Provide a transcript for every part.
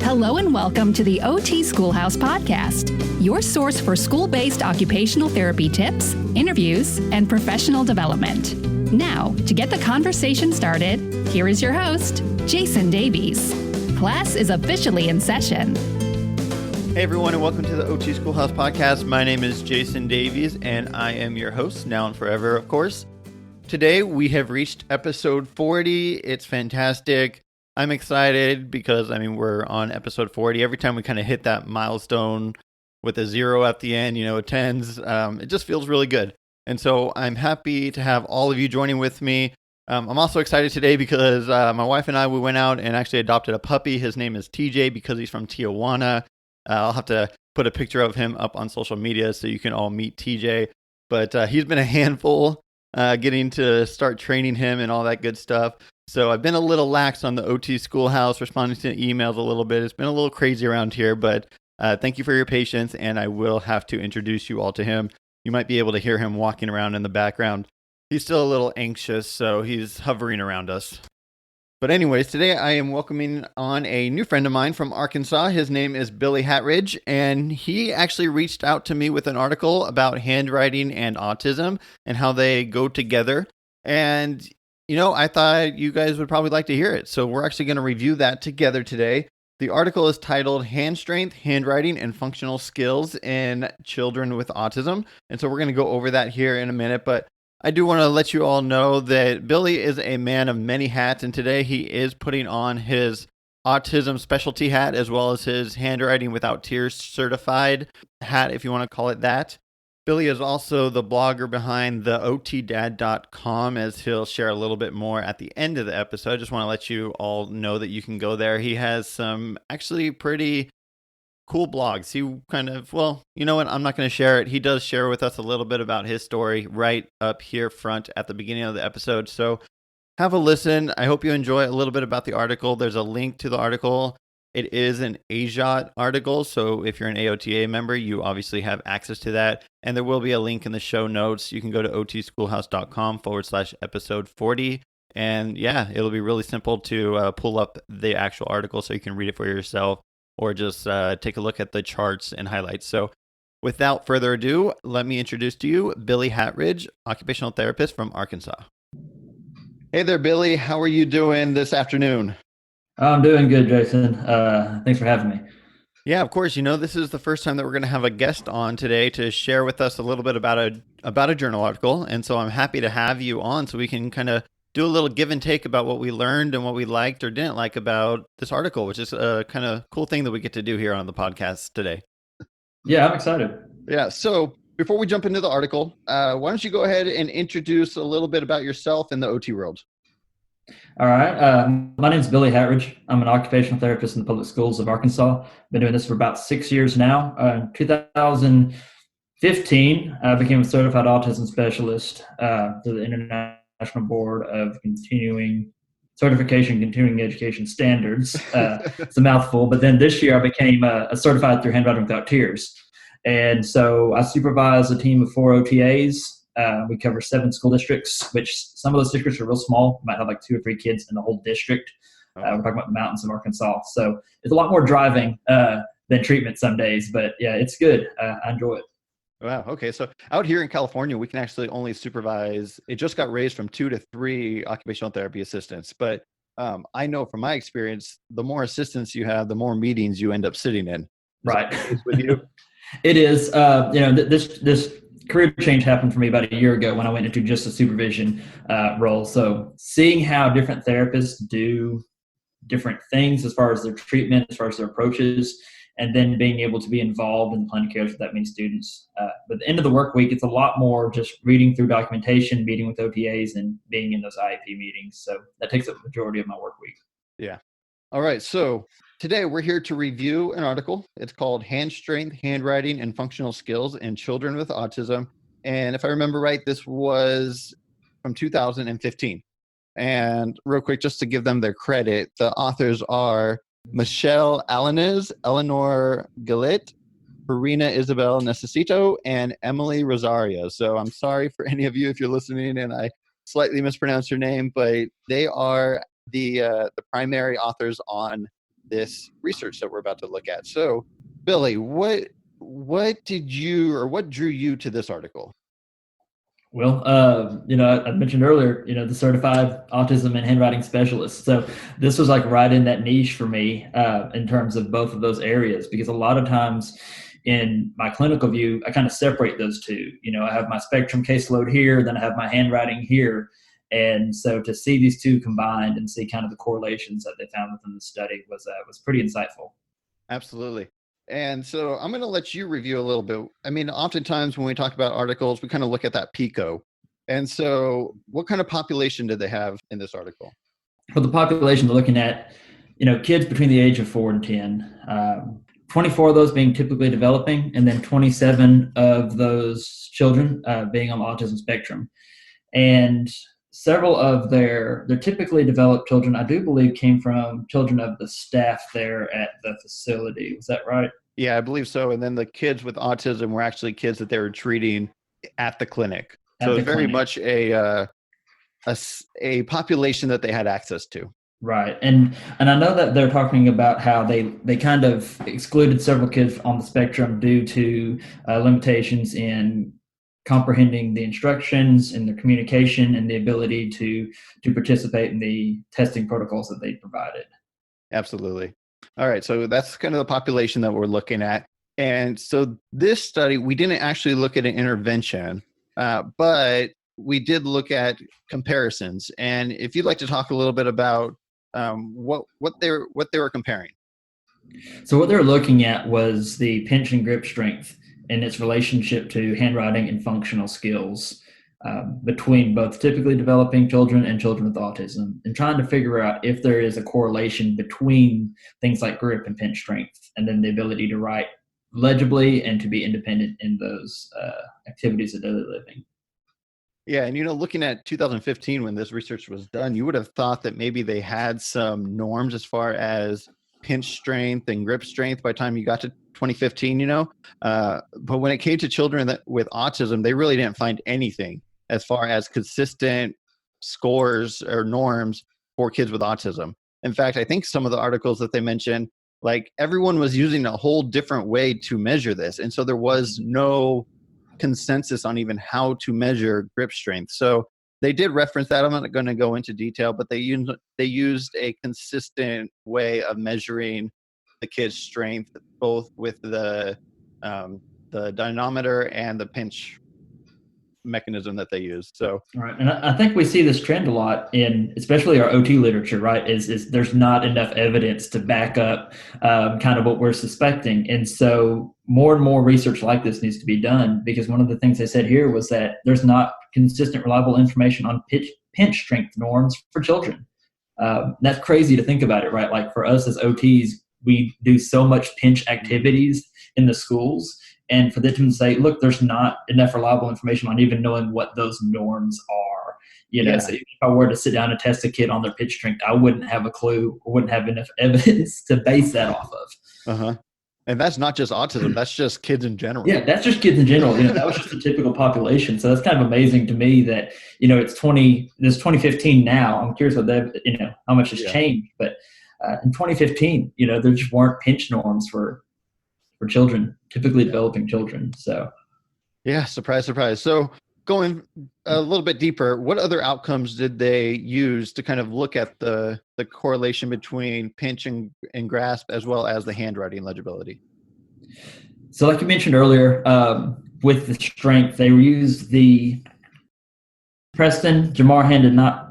Hello and welcome to the OT Schoolhouse Podcast, your source for school-based occupational therapy tips, interviews, and professional development. Now, to get the conversation started, here is your host, Jayson Davies. Class is officially in session. Hey everyone, and welcome to the OT Schoolhouse Podcast. My name is Jayson Davies, and I am your host, now and forever, of course. Today, we have reached episode 40. It's fantastic. I'm excited because, we're on episode 40. Every time we kind of hit that milestone with a 0 at the end, tens, it just feels really good. And so I'm happy to have all of you joining with me. I'm also excited today because my wife and I, we went out and actually adopted a puppy. His name is TJ because he's from Tijuana. I'll have to put a picture of him up on social media so you can all meet TJ. But he's been a handful getting to start training him and all that good stuff. So I've been a little lax on the OT Schoolhouse, responding to emails a little bit. It's been a little crazy around here, but thank you for your patience, and I will have to introduce you all to him. You might be able to hear him walking around in the background. He's still a little anxious, so he's hovering around us. But anyways, today I am welcoming on a new friend of mine from Arkansas. His name is Billy Hatridge, and he actually reached out to me with an article about handwriting and autism and how they go together. And I thought you guys would probably like to hear it. So we're actually going to review that together today. The article is titled Hand Strength, Handwriting, and Functional Skills in Children with Autism. And so we're going to go over that here in a minute. But I do want to let you all know that Billy is a man of many hats. And today he is putting on his autism specialty hat as well as his Handwriting Without Tears certified hat, if you want to call it that. Billy is also the blogger behind the otdad.com, as he'll share a little bit more at the end of the episode. I just want to let you all know that you can go there. He has some actually pretty cool blogs. He kind of, you know what? I'm not going to share it. He does share with us a little bit about his story right up here front at the beginning of the episode. So have a listen. I hope you enjoy a little bit about the article. There's a link to the article. It is an AJOT article, so if you're an AOTA member, you obviously have access to that. And there will be a link in the show notes. You can go to otschoolhouse.com/episode 40. And yeah, it'll be really simple to pull up the actual article so you can read it for yourself or just take a look at the charts and highlights. So without further ado, let me introduce to you Billy Hatridge, occupational therapist from Arkansas. Hey there, Billy. How are you doing this afternoon? I'm doing good, Jayson. Thanks for having me. Yeah, of course. This is the first time that we're going to have a guest on today to share with us a little bit about a journal article. And so I'm happy to have you on so we can kind of do a little give and take about what we learned and what we liked or didn't like about this article, which is a kind of cool thing that we get to do here on the podcast today. Yeah, I'm excited. Yeah. So before we jump into the article, why don't you go ahead and introduce a little bit about yourself in the OT world? All right. My name is Billy Hatridge. I'm an occupational therapist in the public schools of Arkansas. Been doing this for about 6 years now. In 2015, I became a certified autism specialist through the International Board of Continuing Education Standards. It's a mouthful. But then this year, I became a certified through Handwriting Without Tears. And so I supervise a team of 4 OTAs. We cover 7 school districts, which some of those districts are real small. We might have like 2 or 3 kids in the whole district. We're talking about the mountains of Arkansas. So it's a lot more driving than treatment some days. But yeah, it's good. I enjoy it. Wow. Okay. So out here in California, we can actually only supervise. It just got raised from 2 to 3 occupational therapy assistants. But I know from my experience, the more assistants you have, the more meetings you end up sitting in. Right. With you? It is. This career change happened for me about a year ago when I went into just a supervision role. So seeing how different therapists do different things as far as their treatment, as far as their approaches, and then being able to be involved in the plan of care with that many students. But at the end of the work week, it's a lot more just reading through documentation, meeting with OTAs, and being in those IEP meetings. So that takes up the majority of my work week. Yeah. All right. So today we're here to review an article. It's called Hand Strength, Handwriting, and Functional Skills in Children with Autism. And if I remember right, this was from 2015. And real quick, just to give them their credit, the authors are Michele Alaniz, Eleanor Galit, Corina Isabel Necesito, and Emily Rosario. So I'm sorry for any of you if you're listening and I slightly mispronounced your name, but they are the primary authors on this research that we're about to look at. So, Billy, what drew you to this article? Well, I mentioned earlier, the certified autism and handwriting specialist. So this was like right in that niche for me in terms of both of those areas, because a lot of times in my clinical view, I kind of separate those two. I have my spectrum caseload here, then I have my handwriting here. And so to see these two combined and see kind of the correlations that they found within the study was pretty insightful. Absolutely. And so I'm going to let you review a little bit. I mean, oftentimes when we talk about articles, we kind of look at that PICO. And so what kind of population did they have in this article? For the population, they're looking at, kids between the age of 4 and 10, 24 of those being typically developing, and then 27 of those children being on the autism spectrum. And several of their typically developed children, I do believe, came from children of the staff there at the facility. Was that right? Yeah, I believe so. And then the kids with autism were actually kids that they were treating at the clinic. So it's very much a population that they had access to. Right. And I know that they're talking about how they kind of excluded several kids on the spectrum due to limitations in comprehending the instructions and the communication and the ability to participate in the testing protocols that they provided. Absolutely. All right. So that's kind of the population that we're looking at. And so this study, we didn't actually look at an intervention, but we did look at comparisons. And if you'd like to talk a little bit about what they were comparing. So what they're looking at was the pinch and grip strength and its relationship to handwriting and functional skills between both typically developing children and children with autism, and trying to figure out if there is a correlation between things like grip and pinch strength, and then the ability to write legibly and to be independent in those activities of daily living. Yeah, and looking at 2015 when this research was done, you would have thought that maybe they had some norms as far as pinch strength and grip strength by the time you got to 2015, but when it came to children with autism, they really didn't find anything as far as consistent scores or norms for kids with autism. In fact, I think some of the articles that they mentioned, like everyone was using a whole different way to measure this. And so there was no consensus on even how to measure grip strength. So they did reference that. I'm not going to go into detail, but they used a consistent way of measuring the kid's strength, both with the dynamometer and the pinch mechanism that they use. So right, and I think we see this trend a lot in especially our OT literature, right? Is there's not enough evidence to back up kind of what we're suspecting, and so more and more research like this needs to be done, because one of the things they said here was that there's not consistent, reliable information on pinch strength norms for children. That's crazy to think about it, right? Like for us as OTs, we do so much pinch activities in the schools, and for them to say, look, there's not enough reliable information on even knowing what those norms are. Yeah. So if I were to sit down and test a kid on their pinch strength, I wouldn't have a clue, or wouldn't have enough evidence to base that off of. Uh-huh. And that's not just autism, that's just kids in general. Yeah, that's just kids in general. That was just a typical population. So that's kind of amazing to me that, it's 2015 now. I'm curious what how much has changed. But in 2015, there just weren't pinch norms for children, typically developing children. So yeah, surprise, surprise. So going a little bit deeper, what other outcomes did they use to kind of look at the correlation between pinch and grasp, as well as the handwriting legibility? So like you mentioned earlier, with the strength, they used the Preston Jamar hand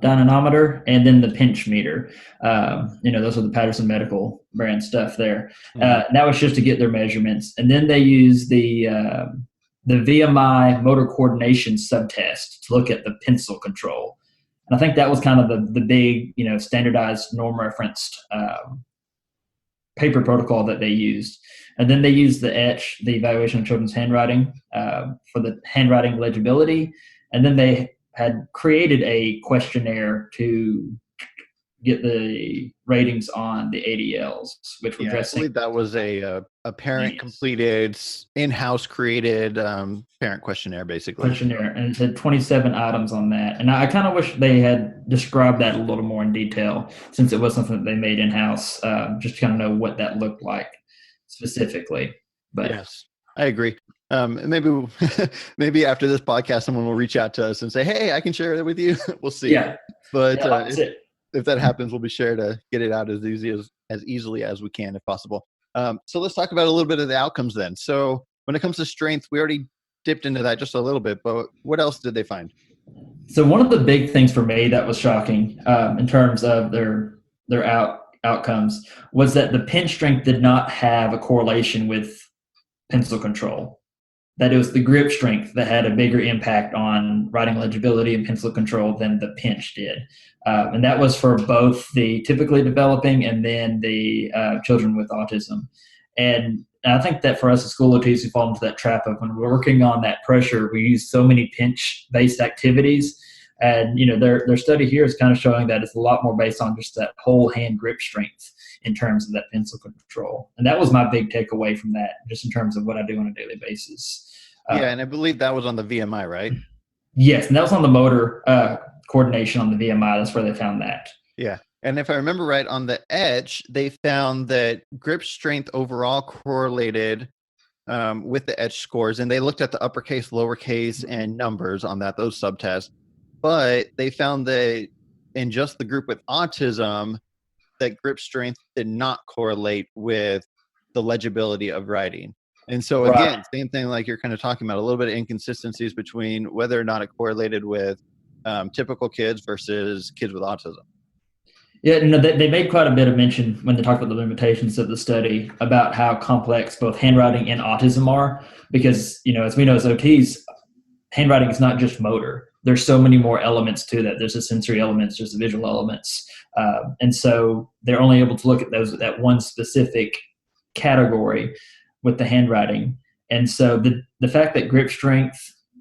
dynamometer and then the pinch meter. Those are the Patterson Medical brand stuff there. That was just to get their measurements. And then they used the VMI motor coordination subtest to look at the pencil control. And I think that was kind of the big, standardized norm referenced paper protocol that they used. And then they used the ETCH, the evaluation of children's handwriting, for the handwriting legibility. And then they had created a questionnaire to get the ratings on the ADLs, which were I addressing. believe that was a parent completed, in-house created parent questionnaire, basically. And it said 27 items on that. And I kind of wish they had described that a little more in detail, since it was something that they made in-house, just to kind of know what that looked like specifically. But yes, I agree. Maybe maybe after this podcast, someone will reach out to us and say, "Hey, I can share it with you." We'll see. Yeah, but if that happens, we'll be sure to get it out as easily as we can, if possible. So let's talk about a little bit of the outcomes then. So when it comes to strength, we already dipped into that just a little bit, but what else did they find? So one of the big things for me that was shocking in terms of their outcomes was that the pen strength did not have a correlation with pencil control. That it was the grip strength that had a bigger impact on writing legibility and pencil control than the pinch did. And that was for both the typically developing and then the children with autism. And I think that for us as school OTs, we fall into that trap of when we're working on that pressure, we use so many pinch-based activities. And, their study here is kind of showing that it's a lot more based on just that whole hand grip strength in terms of that pencil control. And that was my big takeaway from that, just in terms of what I do on a daily basis. And I believe that was on the VMI, right? Yes, and that was on the motor coordination on the VMI. That's where they found that. Yeah. And if I remember right, on the EDGE, they found that grip strength overall correlated with the EDGE scores. And they looked at the uppercase, lowercase, and numbers on those subtests. But they found that in just the group with autism, that grip strength did not correlate with the legibility of writing. And so again, same thing like you're kind of talking about, a little bit of inconsistencies between whether or not it correlated with typical kids versus kids with autism. Yeah, they made quite a bit of mention when they talked about the limitations of the study about how complex both handwriting and autism are, because, as we know as OTs, handwriting is not just motor. There's so many more elements to that. There's the sensory elements, there's the visual elements. And so they're only able to look at that one specific category with the handwriting. And so the fact that grip strength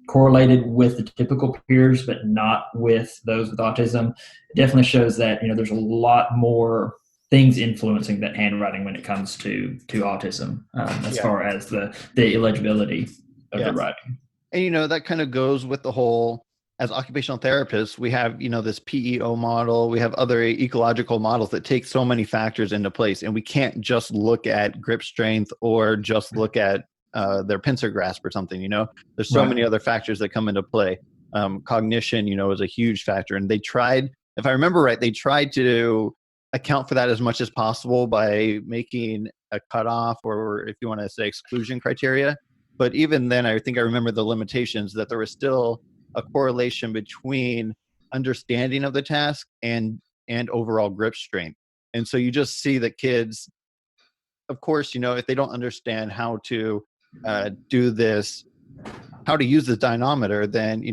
correlated with the typical peers, but not with those with autism, definitely shows that, there's a lot more things influencing that handwriting when it comes to autism, as far as the illegibility of the writing. And, that kind of goes with the whole, as occupational therapists, we have, this PEO model, we have other ecological models that take so many factors into place, and we can't just look at grip strength or just look at their pincer grasp or something, there's so many other factors that come into play. Cognition, is a huge factor. And they tried, if I remember right, they tried to account for that as much as possible by making a cutoff, or if you want to say exclusion criteria. But even then, I think I remember the limitations, that there was still a correlation between understanding of the task and overall grip strength. And so you just see that kids, of course, if they don't understand how to do this, how to use the dynamometer, then,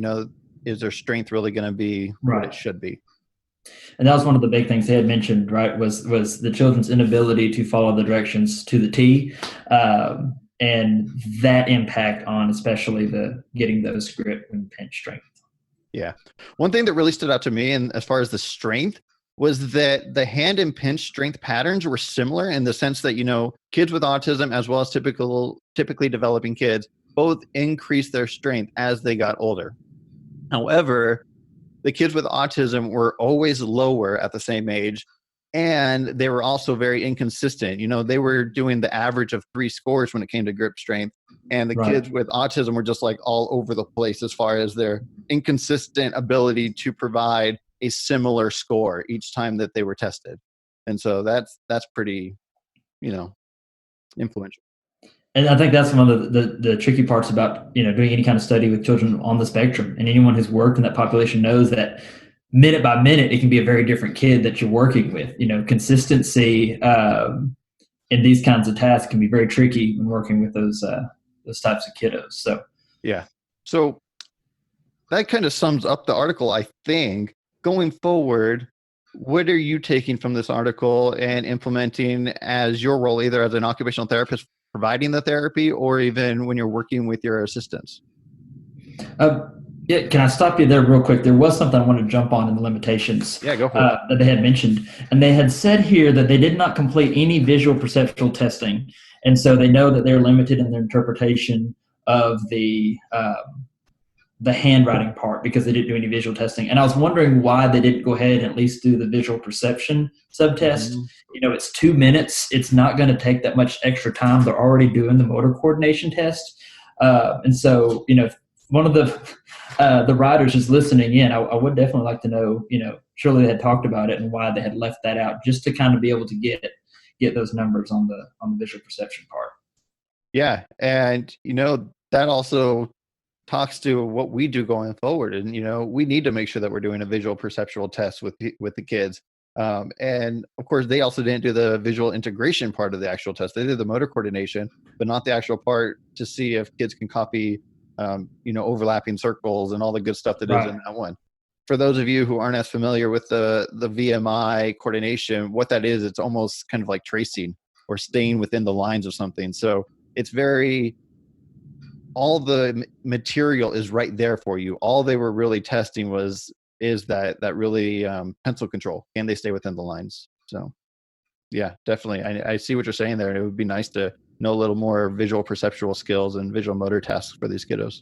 is their strength really going to be what it should be? And that was one of the big things they had mentioned, right, was the children's inability to follow the directions to the T, and that impact on especially the getting those grip and pinch strength. Yeah. One thing that really stood out to me, and as far as the strength, was that the hand and pinch strength patterns were similar in the sense that, kids with autism as well as typically developing kids both increased their strength as they got older. However, the kids with autism were always lower at the same age, and they were also very inconsistent. They were doing the average of 3 scores when it came to grip strength, and the kids with autism were just like all over the place as far as their inconsistent ability to provide a similar score each time that they were tested. And so that's pretty, influential. And I think that's one of the tricky parts about, doing any kind of study with children on the spectrum. And anyone who's worked in that population knows that minute by minute, it can be a very different kid that you're working with. Consistency in these kinds of tasks can be very tricky when working with those types of kiddos. So, yeah. So that kind of sums up the article, I think. Going forward, what are you taking from this article and implementing as your role, either as an occupational therapist providing the therapy or even when you're working with your assistants? Yeah, can I stop you there real quick? There was something I wanted to jump on in the limitations Yeah, go for it. that they had mentioned. And they had said here that they did not complete any visual perceptual testing. And so they know that they're limited in their interpretation of the handwriting part because they didn't do any visual testing. And I was wondering why they didn't go ahead and at least do the visual perception subtest. Mm-hmm. It's 2 minutes. It's not going to take that much extra time. They're already doing the motor coordination test. And so, if one of the writers is listening in, I would definitely like to know, surely they had talked about it and why they had left that out, just to kind of be able to get those numbers on the visual perception part. Yeah. And, that also talks to what we do going forward. And, we need to make sure that we're doing a visual perceptual test with the kids. And of course, they also didn't do the visual integration part of the actual test. They did the motor coordination, but not the actual part to see if kids can copy, overlapping circles and all the good stuff that is in that one. For those of you who aren't as familiar with the VMI coordination, what that is, it's almost kind of like tracing or staying within the lines of something. So it's all the material is right there for you. All they were really testing is that really pencil control. Can they stay within the lines? So yeah, definitely. I see what you're saying there. And it would be nice to know a little more visual perceptual skills and visual motor tasks for these kiddos.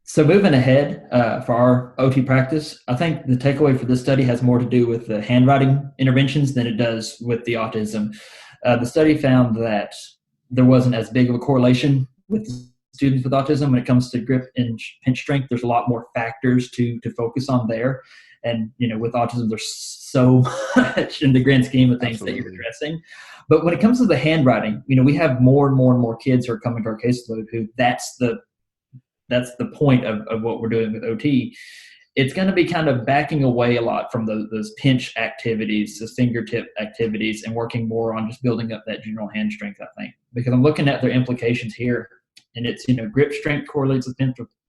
So moving ahead for our OT practice, I think the takeaway for this study has more to do with the handwriting interventions than it does with the autism. The study found that there wasn't as big of a correlation with students with autism when it comes to grip and pinch strength. There's a lot more factors to focus on there. And, with autism, there's so much in the grand scheme of things Absolutely. That you're addressing. But when it comes to the handwriting, we have more and more kids who are coming to our caseload who that's the point of what we're doing with OT. It's going to be kind of backing away a lot from those pinch activities, those fingertip activities, and working more on just building up that general hand strength, I think. Because I'm looking at their implications here, and it's, grip strength correlates with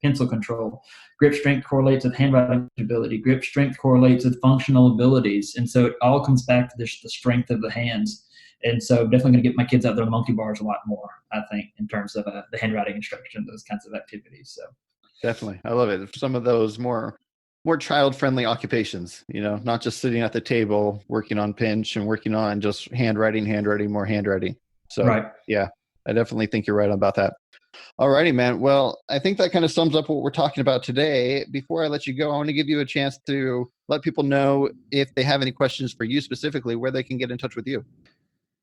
pencil control. Grip strength correlates with handwriting ability. Grip strength correlates with functional abilities. And so it all comes back to the strength of the hands. And so definitely going to get my kids out there on monkey bars a lot more, I think, in terms of the handwriting instruction, those kinds of activities. So definitely. I love it. Some of those more child-friendly occupations, not just sitting at the table working on pinch and working on just handwriting, more handwriting. So right. Yeah, I definitely think you're right about that. All righty, man. Well, I think that kind of sums up what we're talking about today. Before I let you go, I want to give you a chance to let people know if they have any questions for you specifically, where they can get in touch with you.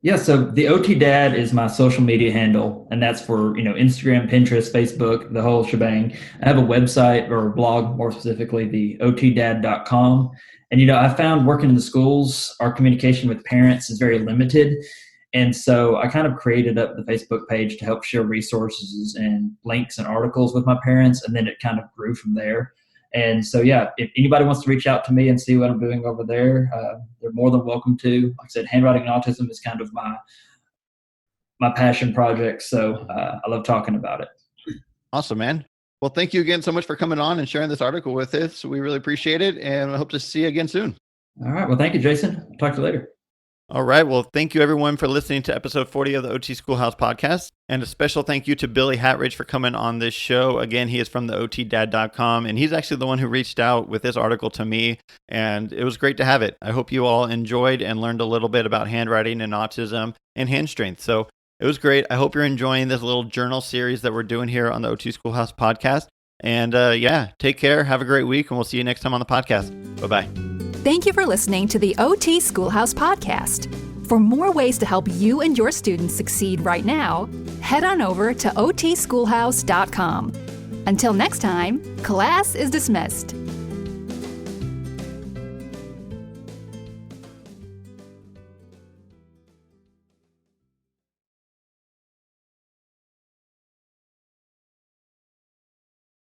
Yeah, so the OT Dad is my social media handle, and that's for, Instagram, Pinterest, Facebook, the whole shebang. I have a website or a blog, more specifically, the otdad.com. And, I found working in the schools, our communication with parents is very limited. And so I kind of created up the Facebook page to help share resources and links and articles with my parents, and then it kind of grew from there. And so, yeah, if anybody wants to reach out to me and see what I'm doing over there, they're more than welcome to. Like I said, handwriting and autism is kind of my passion project. So I love talking about it. Awesome, man. Well, thank you again so much for coming on and sharing this article with us. We really appreciate it, and I hope to see you again soon. All right. Well, thank you, Jayson. I'll talk to you later. All right. Well, thank you, everyone, for listening to episode 40 of the OT Schoolhouse podcast. And a special thank you to Billy Hatridge for coming on this show. Again, he is from the otdad.com, and he's actually the one who reached out with this article to me, and it was great to have it. I hope you all enjoyed and learned a little bit about handwriting and autism and hand strength. So it was great. I hope you're enjoying this little journal series that we're doing here on the OT Schoolhouse podcast. And take care. Have a great week, and we'll see you next time on the podcast. Bye-bye. Thank you for listening to the OT Schoolhouse podcast. For more ways to help you and your students succeed right now, head on over to otschoolhouse.com. Until next time, class is dismissed.